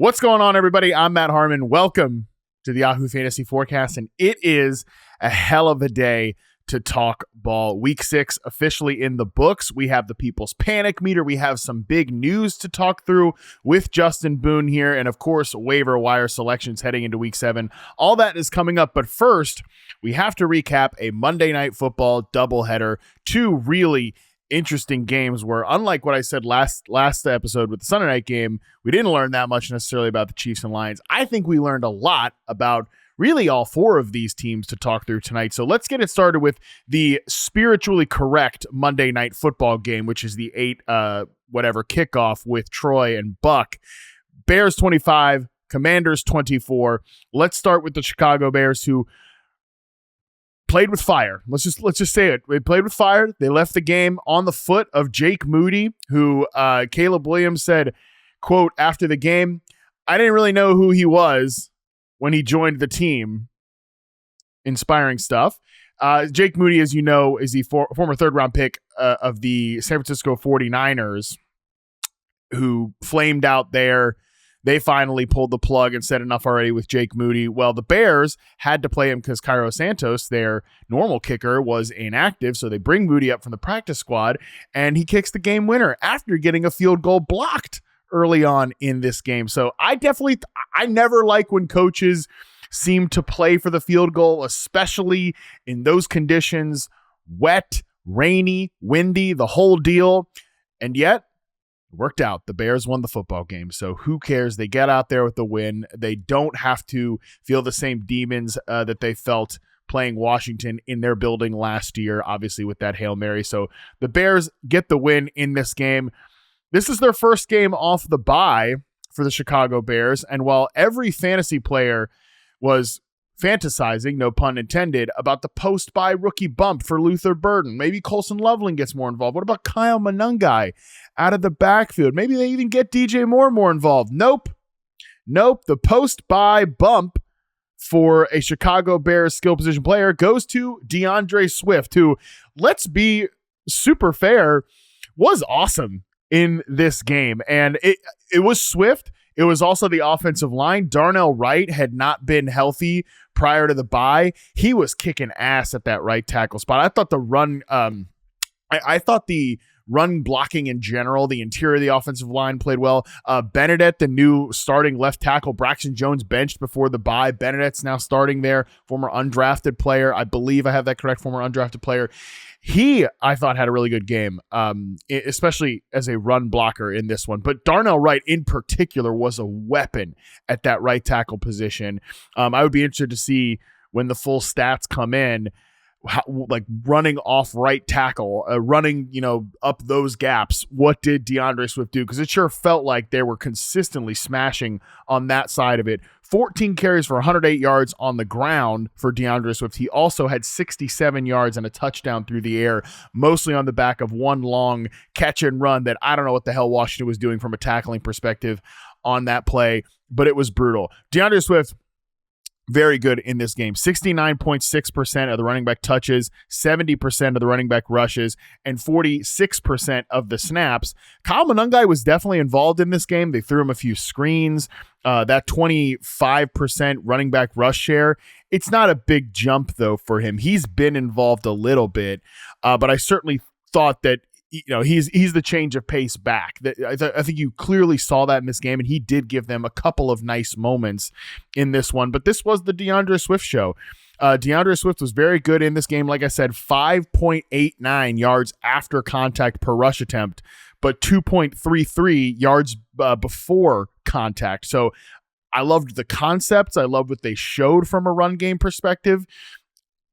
What's going on, everybody? I'm Matt Harmon. Welcome to the Yahoo Fantasy Forecast, and it is a hell of a day to talk ball. Week 6 officially in the books. We have the People's Panic Meter. We have some big news to talk through with Justin Boone here, and of course, waiver wire selections heading into Week 7. All that is coming up, but first, we have to recap a Monday Night Football doubleheader. Two really interesting games where, unlike what I said last episode with the Sunday night game, we didn't learn that much necessarily about the Chiefs and Lions. I think we learned a lot about really all four of these teams to talk through tonight. So let's get it started with the spiritually correct Monday Night Football game, which is the 8 kickoff with Troy and Buck. Bears 25, Commanders 24. Let's start with the Chicago Bears, who played with fire. Let's just say it. They played with fire. They left the game on the foot of Jake Moody, who Caleb Williams said, quote, after the game, "I didn't really know who he was when he joined the team." Inspiring stuff. Jake Moody, as you know, is the former third-round pick of the San Francisco 49ers, who flamed out there. They finally pulled the plug and said enough already with Jake Moody. Well, the Bears had to play him because Cairo Santos, their normal kicker, was inactive. So they bring Moody up from the practice squad, and he kicks the game winner after getting a field goal blocked early on in this game. So I never like when coaches seem to play for the field goal, especially in those conditions, wet, rainy, windy, the whole deal. And yet, worked out. The Bears won the football game, so who cares? They get out there with the win. They don't have to feel the same demons that they felt playing Washington in their building last year, obviously with that Hail Mary. So the Bears get the win in this game. This is their first game off the bye for the Chicago Bears, and while every fantasy player was fantasizing, no pun intended, about the post-bye rookie bump for Luther Burden, maybe Colson Loveland gets more involved. What about Kyle Monungai out of the backfield? Maybe they even get DJ Moore more involved. Nope. The post-bye bump for a Chicago Bears skill position player goes to DeAndre Swift, who, let's be super fair, was awesome in this game. And it was Swift. It was also the offensive line. Darnell Wright had not been healthy prior to the bye. He was kicking ass at that right tackle spot. I thought the run, I thought the run blocking in general, the interior of the offensive line played well. Benedette, the new starting left tackle, Braxton Jones benched before the bye. Benedette's now starting there, former undrafted player. I believe I have that correct, former undrafted player. He, I thought, had a really good game, especially as a run blocker in this one. But Darnell Wright in particular was a weapon at that right tackle position. I would be interested to see when the full stats come in, like running off right tackle, running, up those gaps. What did DeAndre Swift do? Because it sure felt like they were consistently smashing on that side of it. 14 carries for 108 yards on the ground for DeAndre Swift. He also had 67 yards and a touchdown through the air, mostly on the back of one long catch and run that I don't know what the hell Washington was doing from a tackling perspective on that play, but it was brutal. DeAndre Swift, very good in this game. 69.6% of the running back touches, 70% of the running back rushes, and 46% of the snaps. Kyle Monungai was definitely involved in this game. They threw him a few screens. That 25% running back rush share, it's not a big jump, though, for him. He's been involved a little bit, but I certainly thought that he's the change of pace back. I think you clearly saw that in this game, and he did give them a couple of nice moments in this one. But this was the DeAndre Swift show. DeAndre Swift was very good in this game. Like I said, 5.89 yards after contact per rush attempt, but 2.33 yards before contact. So I loved the concepts. I loved what they showed from a run game perspective.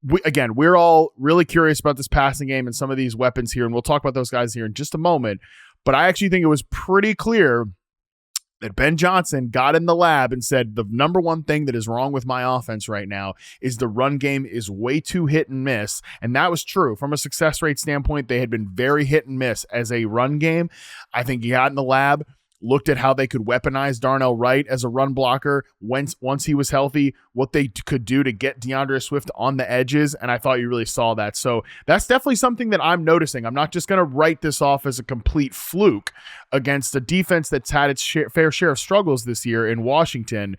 We're all really curious about this passing game and some of these weapons here, and we'll talk about those guys here in just a moment. But I actually think it was pretty clear that Ben Johnson got in the lab and said the number one thing that is wrong with my offense right now is the run game is way too hit and miss. And that was true. From a success rate standpoint, they had been very hit and miss as a run game. I think he got in the lab, looked at how they could weaponize Darnell Wright as a run blocker once he was healthy, what they could do to get DeAndre Swift on the edges, and I thought you really saw that. So that's definitely something that I'm noticing. I'm not just going to write this off as a complete fluke against a defense that's had its fair share of struggles this year in Washington.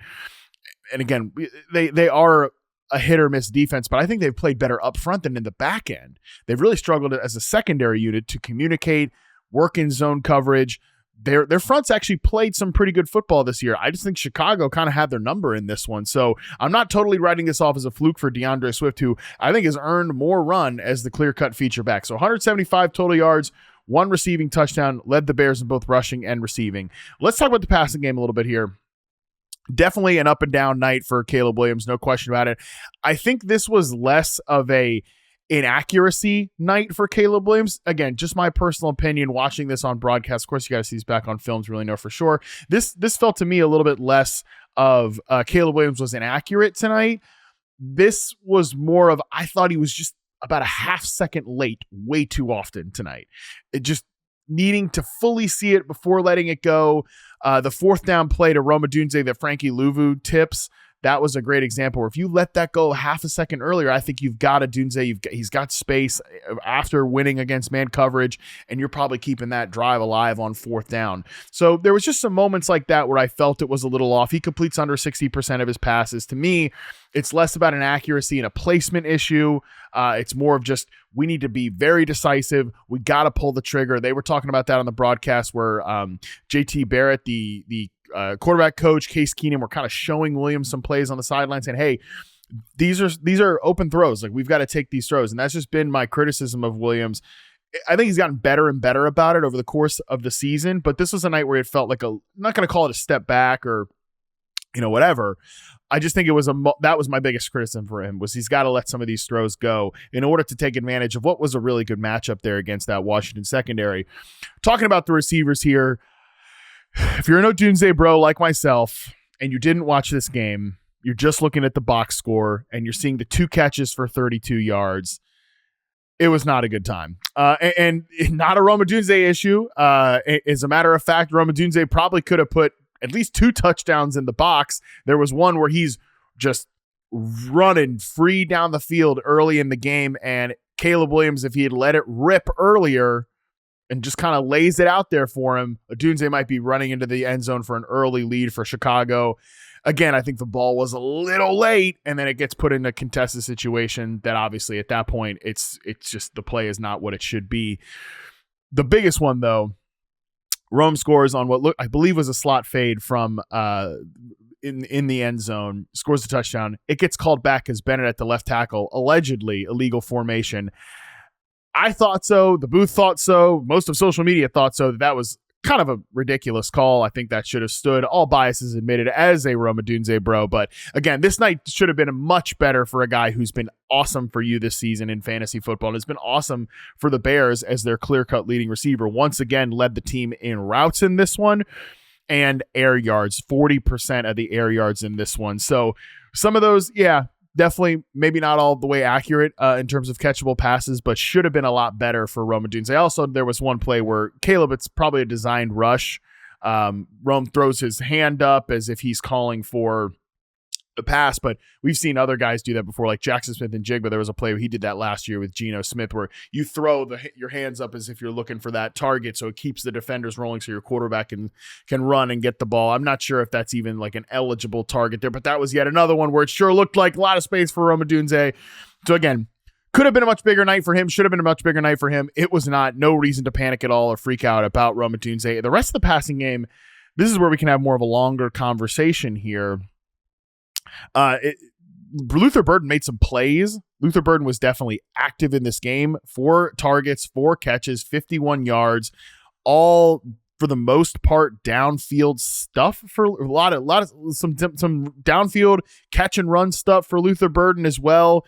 And again, they are a hit or miss defense, but I think they've played better up front than in the back end. They've really struggled as a secondary unit to communicate, work in zone coverage. Their fronts actually played some pretty good football this year. I just think Chicago kind of had their number in this one. So I'm not totally writing this off as a fluke for DeAndre Swift, who I think has earned more run as the clear-cut feature back. So 175 total yards, 1 receiving touchdown, led the Bears in both rushing and receiving. Let's talk about the passing game a little bit here. Definitely an up and down night for Caleb Williams, no question about it. I think this was less of a inaccuracy night for Caleb Williams. Again, just my personal opinion watching this on broadcast. Of course, you got to see this back on film to really know for sure. This felt to me a little bit less of Caleb Williams was inaccurate tonight. This was more of, I thought he was just about a half second late way too often tonight. It just needing to fully see it before letting it go. The 4th down play to Rome Odunze that Frankie Louvu tips, that was a great example where if you let that go half a second earlier, I think you've got Odunze. He's got space after winning against man coverage, and you're probably keeping that drive alive on 4th down. So there was just some moments like that where I felt it was a little off. He completes under 60% of his passes. To me, it's less about an accuracy and a placement issue. It's more of just, we need to be very decisive. We got to pull the trigger. They were talking about that on the broadcast where JT Barrett, the quarterback coach, Case Keenum, were kind of showing Williams some plays on the sideline saying, hey, these are open throws. Like, we've got to take these throws. And that's just been my criticism of Williams. I think he's gotten better and better about it over the course of the season, but this was a night where it felt like I'm not going to call it a step back or, whatever. I just think that was my biggest criticism for him, was he's got to let some of these throws go in order to take advantage of what was a really good matchup there against that Washington secondary. Talking about the receivers here, if you're an Odunze bro like myself and you didn't watch this game, you're just looking at the box score and you're seeing the 2 catches for 32 yards. It was not a good time. And not a Rome Odunze issue. As a matter of fact, Rome Odunze probably could have put at least 2 touchdowns in the box. There was one where he's just running free down the field early in the game, and Caleb Williams, if he had let it rip earlier and just kind of lays it out there for him, Odunze might be running into the end zone for an early lead for Chicago. Again, I think the ball was a little late, and then it gets put in a contested situation that obviously at that point, it's just the play is not what it should be. The biggest one, though, Rome scores on what I believe was a slot fade from in the end zone, scores a touchdown. It gets called back as Bennett at the left tackle, allegedly illegal formation. I thought so. The booth thought so. Most of social media thought so. That was kind of a ridiculous call. I think that should have stood. All biases admitted as a Rome Odunze bro. But again, this night should have been much better for a guy who's been awesome for you this season in fantasy football. And it's been awesome for the Bears as their clear-cut leading receiver. Once again, led the team in routes in this one and air yards, 40% of the air yards in this one. So some of those, yeah, definitely maybe not all the way accurate in terms of catchable passes, but should have been a lot better for Rome Odunze. Also, there was one play where Caleb, it's probably a designed rush. Rome throws his hand up as if he's calling for the pass, but we've seen other guys do that before, like Jackson Smith and Jigba. There was a play where he did that last year with Geno Smith where you throw your hands up as if you're looking for that target, so it keeps the defenders rolling so your quarterback can run and get the ball. I'm not sure if that's even like an eligible target there, but that was yet another one where it sure looked like a lot of space for Rome Odunze. So again, could have been a much bigger night for him, should have been a much bigger night for him. It was not. No reason to panic at all or freak out about Rome Odunze. The rest of the passing game, this is where we can have more of a longer conversation here. Luther Burden made some plays. Luther Burden was definitely active in this game. 4 targets, 4 catches, 51 yards, all for the most part downfield stuff for a lot of some downfield catch and run stuff for Luther Burden as well.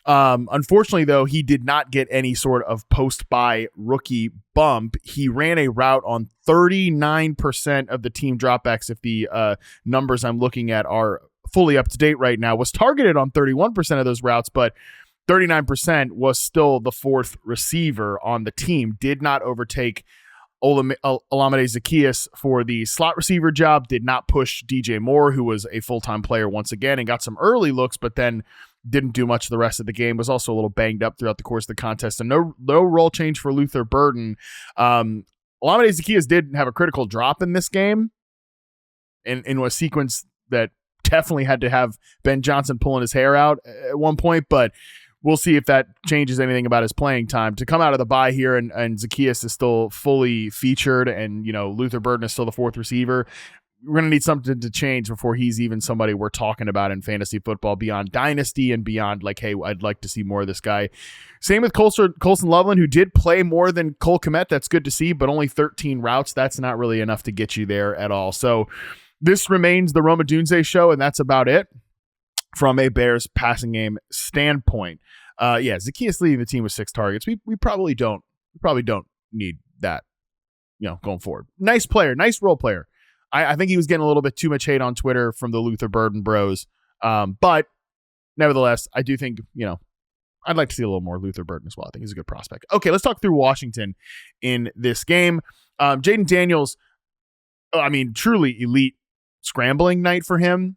Unfortunately, though, he did not get any sort of post-buy rookie bump. He ran a route on 39% of the team dropbacks. If the numbers I'm looking at are fully up to date right now, was targeted on 31% of those routes, but 39% was still the 4th receiver on the team. Did not overtake Olamide Zaccheaus for the slot receiver job. Did not push DJ Moore, who was a full-time player once again and got some early looks, but then didn't do much the rest of the game. Was also a little banged up throughout the course of the contest. And no role change for Luther Burden. Olamide Zaccheaus did have a critical drop in this game in a sequence that definitely had to have Ben Johnson pulling his hair out at one point, but we'll see if that changes anything about his playing time. To come out of the bye here and Zaccheaus is still fully featured and, Luther Burden is still the fourth receiver, we're going to need something to change before he's even somebody we're talking about in fantasy football beyond dynasty and beyond like, hey, I'd like to see more of this guy. Same with Colson Loveland, who did play more than Cole Kmet. That's good to see, but only 13 routes. That's not really enough to get you there at all. So this remains the Roma Dunze show, and that's about it from a Bears passing game standpoint. Zaccheaus leading the team with 6 targets. We probably don't need that, going forward. Nice player, nice role player. I think he was getting a little bit too much hate on Twitter from the Luther Burden bros. But nevertheless, I do think, I'd like to see a little more Luther Burden as well. I think he's a good prospect. Okay, let's talk through Washington in this game. Jaden Daniels, truly elite scrambling night for him.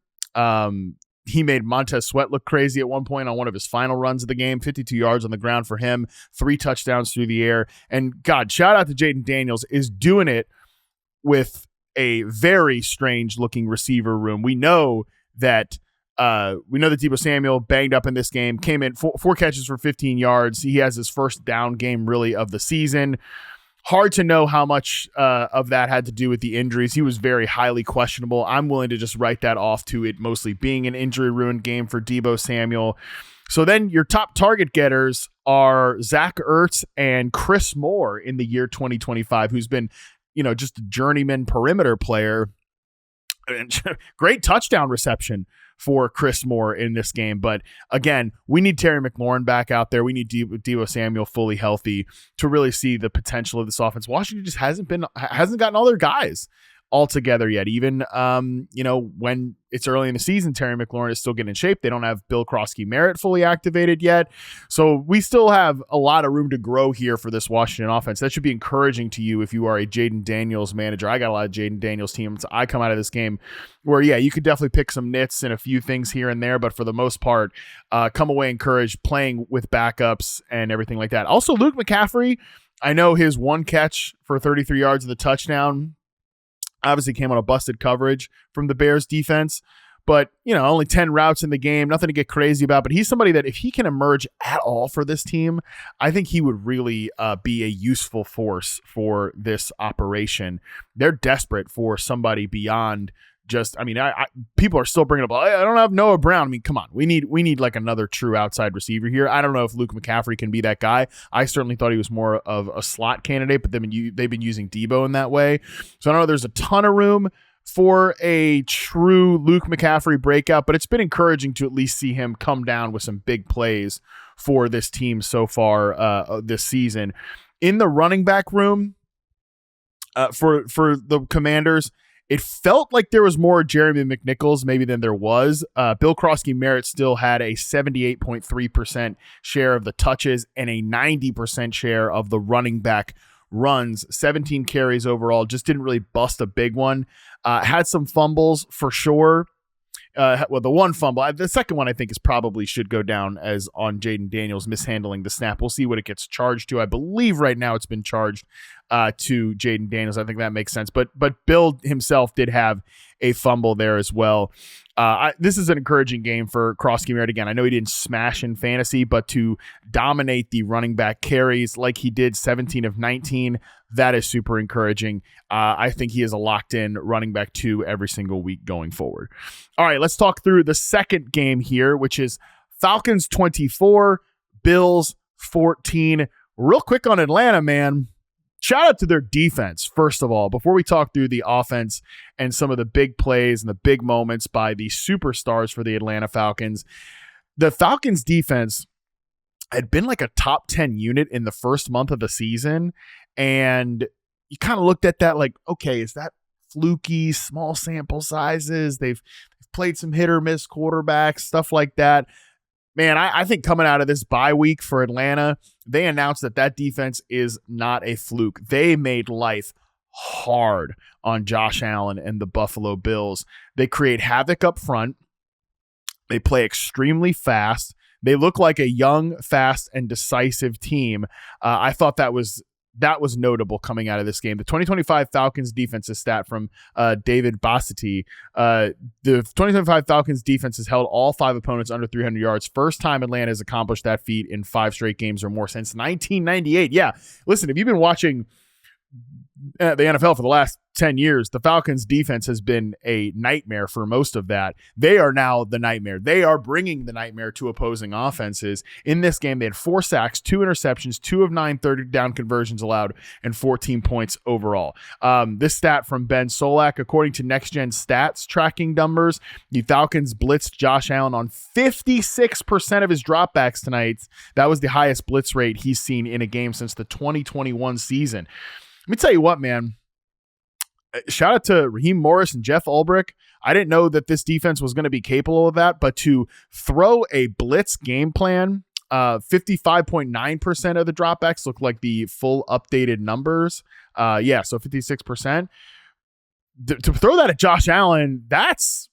He made Montez Sweat look crazy at one point on one of his final runs of the game. 52 yards on the ground for him, 3 touchdowns through the air. And God, shout out to Jaden Daniels, is doing it with a very strange looking receiver room. We know that Deebo Samuel banged up in this game, came in 4 catches for 15 yards. He has his first down game really of the season. Hard to know how much of that had to do with the injuries. He was very highly questionable. I'm willing to just write that off to it mostly being an injury-ruined game for Deebo Samuel. So then your top target getters are Zach Ertz and Chris Moore in the year 2025, who's been, just a journeyman perimeter player. And great touchdown reception for Chris Moore in this game. But again, we need Terry McLaurin back out there. We need Deebo Samuel fully healthy to really see the potential of this offense. Washington just hasn't gotten all their guys all together yet. Even, when it's early in the season, Terry McLaurin is still getting in shape. They don't have Bill Krosky-Merritt fully activated yet. So we still have a lot of room to grow here for this Washington offense. That should be encouraging to you if you are a Jaden Daniels manager. I got a lot of Jaden Daniels teams. I come out of this game where, you could definitely pick some nits and a few things here and there, but for the most part, come away encouraged playing with backups and everything like that. Also, Luke McCaffrey, I know his 1 catch for 33 yards of the touchdown obviously came on a busted coverage from the Bears defense, but only 10 routes in the game, nothing to get crazy about, but he's somebody that if he can emerge at all for this team, I think he would really be a useful force for this operation. They're desperate for somebody beyond just, people are still bringing up, I don't have Noah Brown. Come on, we need like another true outside receiver here. I don't know if Luke McCaffrey can be that guy. I certainly thought he was more of a slot candidate, but they've been using Deebo in that way. So I don't know, there's a ton of room for a true Luke McCaffrey breakout, but it's been encouraging to at least see him come down with some big plays for this team so far this season. In the running back room for the Commanders, it felt like there was more Jeremy McNichols maybe than there was. Bill Krosky-Merritt still had a 78.3% share of the touches and a 90% share of the running back runs. 17 carries overall, just didn't really bust a big one. Had some fumbles for sure. The one fumble, the second one I think is probably should go down as on Jaden Daniels mishandling the snap. We'll see what it gets charged to. I believe right now it's been charged to Jaden Daniels. I think that makes sense. But Bill himself did have a fumble there as well. This is an encouraging game for Krosky-Merritt. Again, I know he didn't smash in fantasy, but to dominate the running back carries like he did 17 of 19, that is super encouraging. I think he is a locked-in running back 2 every single week going forward. All right, let's talk through the second game here, which is Falcons 24, Bills 14. Real quick on Atlanta, man. Shout out to their defense, first of all, before we talk through the offense and some of the big plays and the big moments by the superstars for the Atlanta Falcons. The Falcons defense had been like a top 10 unit in the first month of the season. And you kind of looked at that like, okay, is that fluky, small sample sizes? They've played some hit or miss quarterbacks, stuff like that. man, I think coming out of this bye week for Atlanta, they announced that defense is not a fluke. They made life hard on Josh Allen and the Buffalo Bills. They create havoc up front. They play extremely fast. They look like a young, fast, and decisive team. I thought that was notable coming out of this game. The 2025 Falcons defense is stat from David Bassity. The 2025 Falcons defense has held all 5 opponents under 300 yards. First time Atlanta has accomplished that feat in 5 straight games or more since 1998. Yeah, listen, if you've been watching the NFL for the last 10 years, the Falcons defense has been a nightmare for most of that. They are now the nightmare. They are bringing the nightmare to opposing offenses. In this game, they had 4 sacks, 2 interceptions, 2 of 9 third down conversions allowed, and 14 points overall. This stat from Ben Solak, according to Next Gen Stats tracking numbers, the Falcons blitzed Josh Allen on 56% of his dropbacks tonight. That was the highest blitz rate he's seen in a game since the 2021 season. Let me tell you what, man. Shout out to Raheem Morris and Jeff Ulbrich. I didn't know that this defense was going to be capable of that, but to throw a blitz game plan, 55.9% of the dropbacks look like the full updated numbers. So 56%. To throw that at Josh Allen, that's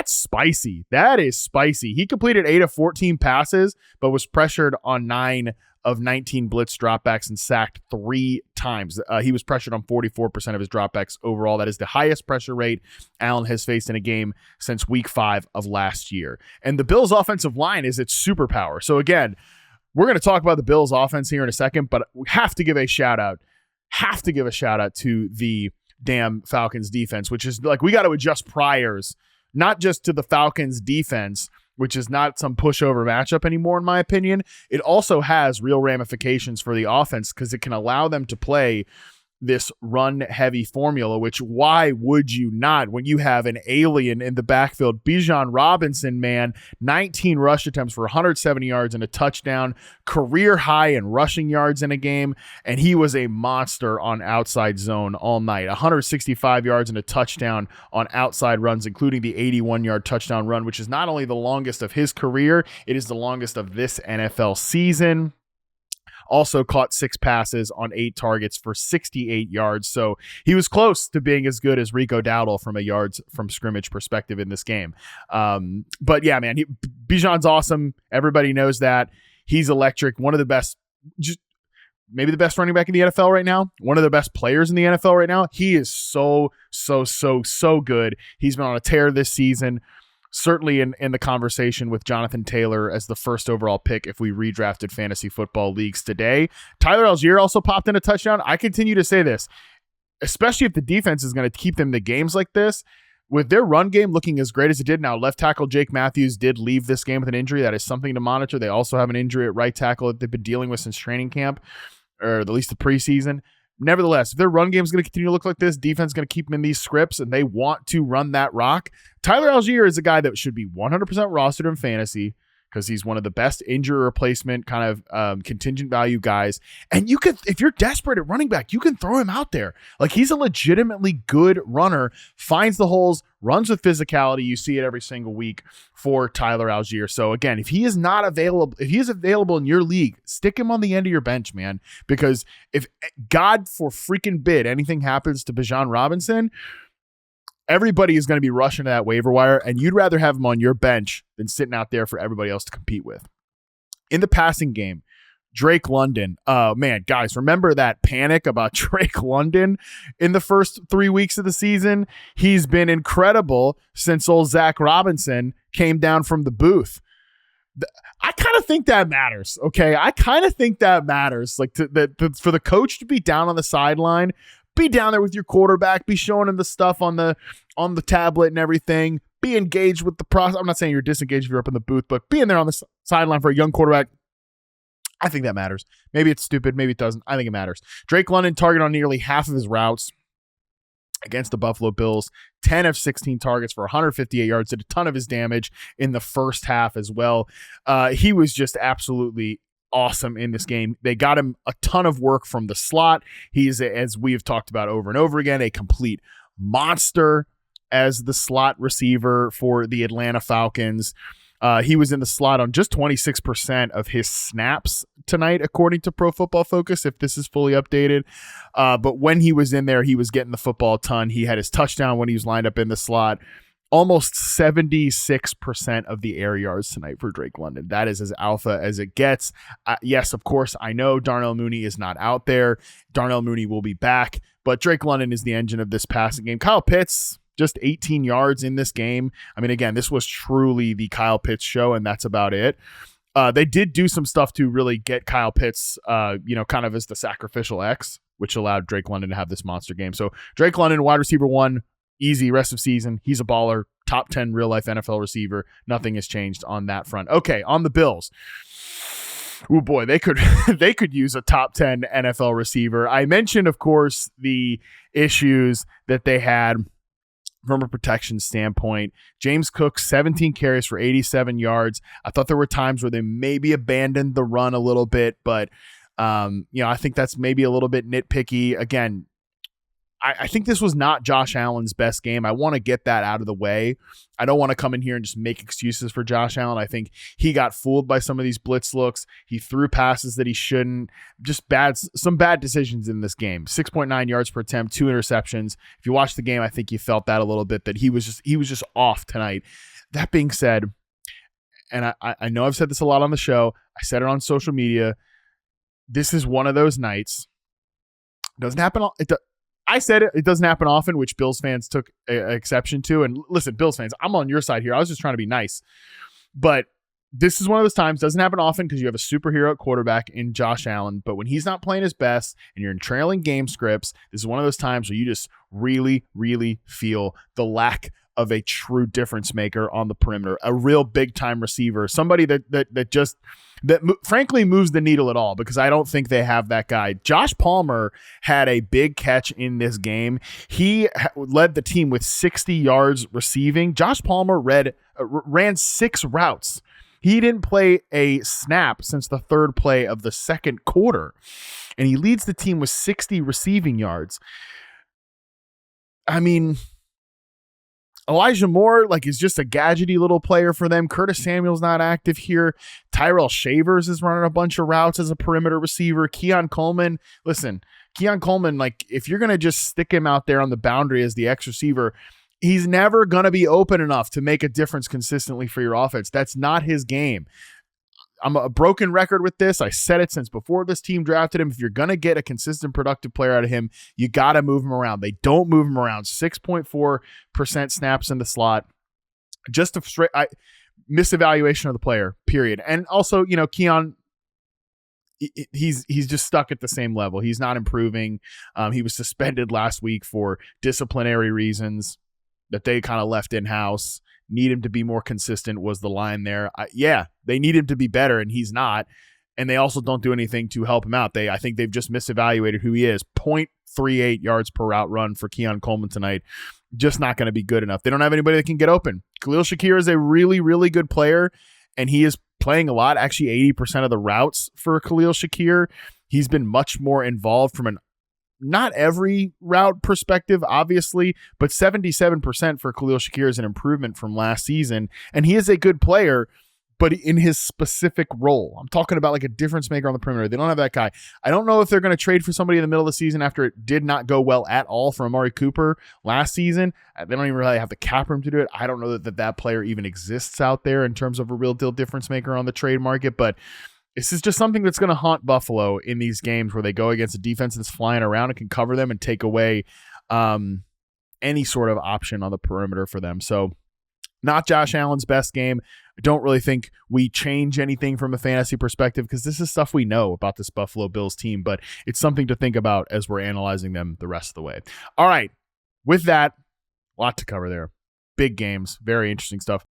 spicy. That is spicy. He completed 8 of 14 passes, but was pressured on 9 of 19 blitz dropbacks and sacked 3 times. He was pressured on 44% of his dropbacks overall. That is the highest pressure rate Allen has faced in a game since week 5 of last year. And the Bills' offensive line is its superpower. So again, we're going to talk about the Bills' offense here in a second, but we have to give a shout out to the damn Falcons defense, which is like, we got to adjust priors, not just to the Falcons defense, which is not some pushover matchup anymore, in my opinion. It also has real ramifications for the offense because it can allow them to play this run-heavy formula, which why would you not when you have an alien in the backfield? Bijan Robinson, man, 19 rush attempts for 170 yards and a touchdown, career high in rushing yards in a game, and he was a monster on outside zone all night. 165 yards and a touchdown on outside runs, including the 81-yard touchdown run, which is not only the longest of his career, it is the longest of this NFL season. Also caught 6 passes on 8 targets for 68 yards. So he was close to being as good as Rico Dowdle from a yards from scrimmage perspective in this game. But yeah, man, Bijan's awesome. Everybody knows that. He's electric. One of the best, just maybe the best running back in the NFL right now. One of the best players in the NFL right now. He is so good. He's been on a tear this season. Certainly in the conversation with Jonathan Taylor as the first overall pick if we redrafted fantasy football leagues today. Tyler Algier also popped in a touchdown. I continue to say this, especially if the defense is going to keep them to games like this, with their run game looking as great as it did. Now, left tackle Jake Matthews did leave this game with an injury. That is something to monitor. They also have an injury at right tackle that they've been dealing with since training camp, or at least the preseason. Nevertheless, if their run game is going to continue to look like this, defense is going to keep them in these scripts, and they want to run that rock. Tyler Algier is a guy that should be 100% rostered in fantasy because he's one of the best injury replacement kind of contingent value guys. And you could, if you're desperate at running back, you can throw him out there. Like, he's a legitimately good runner, finds the holes, runs with physicality. You see it every single week for Tyler Algier. So again, if he is available in your league, stick him on the end of your bench, man. Because if God for freaking bid anything happens to Bijan Robinson, everybody is going to be rushing to that waiver wire, and you'd rather have him on your bench than sitting out there for everybody else to compete with. In the passing game, Drake London. Man, guys, remember that panic about Drake London in the first 3 weeks of the season? He's been incredible since old Zach Robinson came down from the booth. I kind of think that matters, okay? I kind of think that matters. Like, for the coach to be down on the sideline, be down there with your quarterback, be showing him the stuff on the tablet and everything, be engaged with the process. I'm not saying you're disengaged if you're up in the booth, but being there on the sideline for a young quarterback, I think that matters. Maybe it's stupid, maybe it doesn't. I think it matters. Drake London targeted on nearly half of his routes against the Buffalo Bills, 10 of 16 targets for 158 yards, did a ton of his damage in the first half as well. He was just absolutely awesome in this game. They got him a ton of work from the slot. He's, as we have talked about over and over again, a complete monster as the slot receiver for the Atlanta Falcons. He was in the slot on just 26% of his snaps tonight, according to Pro Football Focus, if this is fully updated. But when he was in there, he was getting the football a ton. He had his touchdown when he was lined up in the slot. Almost 76% of the air yards tonight for Drake London. That is as alpha as it gets. Yes, of course, I know Darnell Mooney is not out there. Darnell Mooney will be back, but Drake London is the engine of this passing game. Kyle Pitts, just 18 yards in this game. I mean, again, this was truly the Kyle Pitts show, and that's about it. They did do some stuff to really get Kyle Pitts, kind of as the sacrificial X, which allowed Drake London to have this monster game. So Drake London, wide receiver 1, easy rest of season. He's a baller, top 10 real life NFL receiver. Nothing has changed on that front. Okay, on the Bills. Oh boy, they could use a top 10 NFL receiver. I mentioned, of course, the issues that they had from a protection standpoint. James Cook, 17 carries for 87 yards. I thought there were times where they maybe abandoned the run a little bit, but I think that's maybe a little bit nitpicky. Again, I think this was not Josh Allen's best game. I want to get that out of the way. I don't want to come in here and just make excuses for Josh Allen. I think he got fooled by some of these blitz looks. He threw passes that he shouldn't. Just some bad decisions in this game. 6.9 yards per attempt, 2 interceptions. If you watch the game, I think you felt that a little bit, that he was just off tonight. That being said, and I know I've said this a lot on the show. I said it on social media. This is one of those nights. It doesn't happen. I said it doesn't happen often, which Bills fans took exception to. And listen, Bills fans, I'm on your side here. I was just trying to be nice. But this is one of those times. Doesn't happen often because you have a superhero at quarterback in Josh Allen. But when he's not playing his best and you're in trailing game scripts, this is one of those times where you just really, really feel the lack of a true difference maker on the perimeter, a real big time receiver, somebody that frankly moves the needle at all, because I don't think they have that guy. Josh Palmer had a big catch in this game. He led the team with 60 yards receiving. Josh Palmer ran 6 routes. He didn't play a snap since the third play of the second quarter, and he leads the team with 60 receiving yards. I mean, Elijah Moore, is just a gadgety little player for them. Curtis Samuel's not active here. Tyrell Shavers is running a bunch of routes as a perimeter receiver. Keon Coleman, if you're going to just stick him out there on the boundary as the X receiver, he's never going to be open enough to make a difference consistently for your offense. That's not his game. I'm a broken record with this. I said it since before this team drafted him. If you're going to get a consistent, productive player out of him, you got to move him around. They don't move him around. 6.4% snaps in the slot. Just a straight misevaluation of the player, period. And also, Keon, he's just stuck at the same level. He's not improving. He was suspended last week for disciplinary reasons that they kind of left in-house. Need him to be more consistent was the line there. They need him to be better, and he's not. And they also don't do anything to help him out. I think they've just misevaluated who he is. 0.38 yards per route run for Keon Coleman tonight. Just not going to be good enough. They don't have anybody that can get open. Khalil Shakir is a really, really good player, and he is playing a lot. Actually, 80% of the routes for Khalil Shakir. He's been much more involved from not every route perspective, obviously, but 77% for Khalil Shakir is an improvement from last season. And he is a good player, but in his specific role. I'm talking about a difference maker on the perimeter. They don't have that guy. I don't know if they're going to trade for somebody in the middle of the season after it did not go well at all for Amari Cooper last season. They don't even really have the cap room to do it. I don't know that player even exists out there in terms of a real deal difference maker on the trade market, but this is just something that's going to haunt Buffalo in these games where they go against a defense that's flying around and can cover them and take away any sort of option on the perimeter for them. So not Josh Allen's best game. I don't really think we change anything from a fantasy perspective because this is stuff we know about this Buffalo Bills team, but it's something to think about as we're analyzing them the rest of the way. All right. With that, a lot to cover there. Big games, very interesting stuff.